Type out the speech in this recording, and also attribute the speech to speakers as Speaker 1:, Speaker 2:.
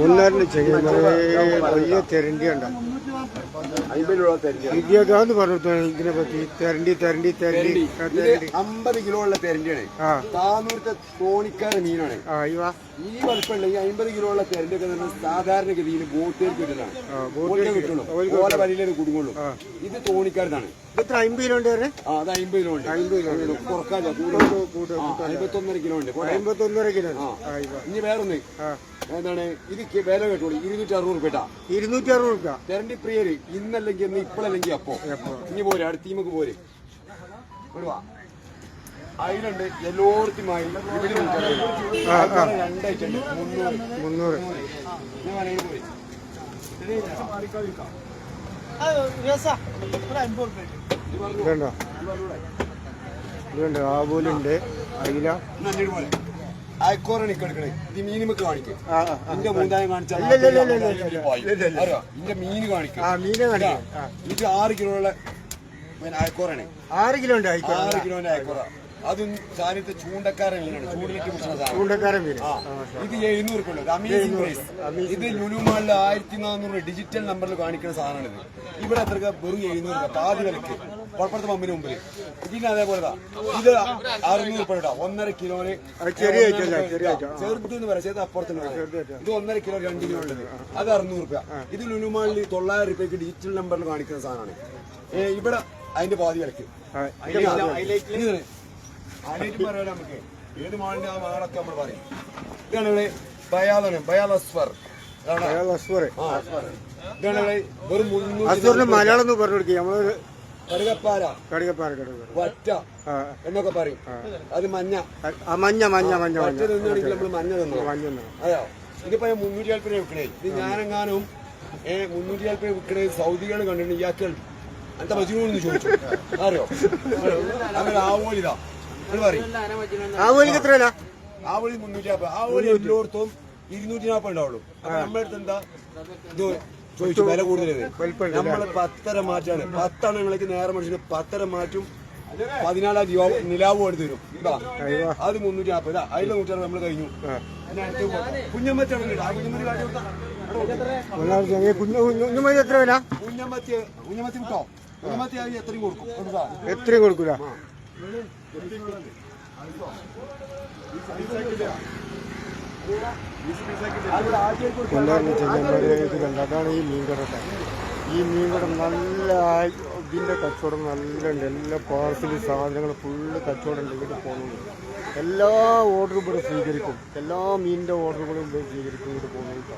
Speaker 1: ഒന്നാറിന് വലിയ തെരണ്ടി ഉണ്ട്. വിദ്യാഭ്യാസം പറഞ്ഞു ഇതിനെ പറ്റി. തെരണ്ടി
Speaker 2: 50 കിലോ ഉള്ള തെരണ്ടിയാണ്. താന്നൂരത്തെ തോണിക്കാര മീനാണ്. ഈ വലുപ്പമുള്ള ഈ 50 കിലോ ഉള്ള തെരണ്ടിയൊക്കെ സാധാരണഗതിയിൽ ബോട്ടുകൾ കിട്ടുന്നതാണ്. കിട്ടുള്ളൂ, ഓല വരിയിലേക്ക് കുടുങ്ങുള്ളൂ. ഇത് തോണിക്കാരതാണ്.
Speaker 1: എത്ര 50 കിലോ ഉണ്ട്?
Speaker 2: അത് 50 കിലോ ഉണ്ട്.
Speaker 1: 51
Speaker 2: കിലോ ഉണ്ട്.
Speaker 1: 51 കിലോ.
Speaker 2: ഇനി വേറൊന്ന് എന്താണ് ഇത് വില കേട്ടോളൂ. 260 രൂപ.
Speaker 1: 260 രൂപ.
Speaker 2: തെരണ്ടി പ്രിയര് ഇന്നല്ലെങ്കിൽ ഇന്ന്, ഇപ്പോഴല്ലെങ്കിൽ അപ്പോ. ഇനി പോരെ അടുത്തീമക്ക് പോരെ. അതിലുണ്ട് എല്ലായിടത്തുമായി രണ്ടായിട്ടുണ്ട് 300.
Speaker 1: ഇതുണ്ട് ആവൂലുണ്ട്, അയില,
Speaker 2: അയക്കോറാണ് ഇക്കെടുക്കണേ. ഇത് മീനുമൊക്കെ കാണിക്കും. ഇന്റെ മൂന്നായം കാണിച്ചാൽ ഇന്റെ മീന് കാണിക്കും. ഇത് 6 കിലോ ഉള്ള അയക്കോറാണ്.
Speaker 1: 6 കിലോ ഉണ്ട്.
Speaker 2: 6 കിലോന്റെ അയക്കോറ. അതും സാധനത്തെ ചൂണ്ടക്കാരൻ മീനാണ്. ചൂണ്ടിലിട്ട് പിടിച്ച
Speaker 1: ചൂണ്ടക്കാരൻ മീൻ.
Speaker 2: ഇത് 700 രൂപ. Amazing price. ഇത് ലുലുമാളിൽ 1400 ഡിജിറ്റൽ നമ്പറിൽ കാണിക്കുന്ന സാധനമാണിത്. ഇവിടെ എത്ര വെറും 700 രൂപ, പാതി വിലക്ക് കുഴപ്പത്തെ പമ്പിന് മുമ്പിൽ. ഇതിന് അതേപോലെ ഇത് 600 രൂപ. 1.5 കിലോന് ചെറുതെന്ന് പറയാം, ചെറുത് അപ്പുറത്തുനിന്ന് പറയാം. ഇത് 1.5 കിലോ 2 കിലോ ഉള്ളത്. അത് 600 രൂപ. ഇത് ലുലുമാളിൽ 900 രൂപയ്ക്ക് ഡിജിറ്റൽ നമ്പറിൽ കാണിക്കുന്ന സാധനമാണ്. ഇവിടെ അതിന്റെ പാതി വിലക്ക്. ആദ്യമായിട്ട് പറയാം നമുക്ക് ഏത് മാളിന്റെ ആ മാളൊക്കെ നമ്മൾ പറയും. ഇതാണ് ഇവിടെ ബയാലാണ്, ബയാലസ്വർ. ഇതാണ് ഇവിടെ വെറും 300.
Speaker 1: മലയാളം ഒന്ന് പറഞ്ഞു കൊടുക്കുക. നമ്മള്
Speaker 2: കടുകപ്പാര, വറ്റ എന്നൊക്കെ പറയും. അത് മഞ്ഞ തിന്നാണെങ്കിൽ നമ്മള് മഞ്ഞ തന്നു. അതെയോ? ഇതിപ്പോ 340 രൂപ വിൽക്കണേ. ഇത് ഞാനെങ്ങാനും 340 രൂപ വിൽക്കണേ സൗദികൾ കണ്ടിട്ടുണ്ട്. ഇയാൾക്ക് എന്താ മജുനൂന്ന് ചോദിച്ചു. അറിയോ? അങ്ങനെ ആവോലിതാ
Speaker 1: ആവോലിക്ക് എത്രയല്ല?
Speaker 2: ആവോലി 350. ആവോലി എല്ലായിടത്തും 240 ഉണ്ടാവുള്ളൂ. അപ്പൊ നമ്മുടെ അടുത്ത് എന്താ ഇത് ചോദിച്ചു വില കൂടുതലത്. നമ്മള് 10 മാറ്റാണ്. 10 ഞങ്ങൾക്ക് നേരെ മനുഷ്യന് 10 മാറ്റും. 14 രൂപ നിലാവ് കൊണ്ട് തരും. അത് 350. അതിലെ 100 നമ്മൾ കഴിഞ്ഞു. കുഞ്ഞമ്മത്തിയാണ്.
Speaker 1: കുഞ്ഞമ്മത്തി എത്ര വില?
Speaker 2: കുഞ്ഞമ്മത്തി വിട്ടോ? കുഞ്ഞമ്മത്തി എത്രയും കൊടുക്കും.
Speaker 1: എത്രയും കൊടുക്കൂല. അതാണ് ഈ മീൻകട. ഈ മീൻകട നല്ല ഇതിൻ്റെ കച്ചവടം നല്ല ഉണ്ട്. എല്ലാ പാർസൽ സാധനങ്ങൾ ഫുള്ള് കച്ചവടം ഉണ്ട്. ഇവിടെ പോകുന്നുണ്ട്. എല്ലാ ഓർഡറും ഇവിടെ സ്വീകരിക്കും. എല്ലാ മീനിൻ്റെ ഓർഡറുകളും ഇവിടെ സ്വീകരിക്കും. ഇവിടെ പോകുന്നുണ്ട്.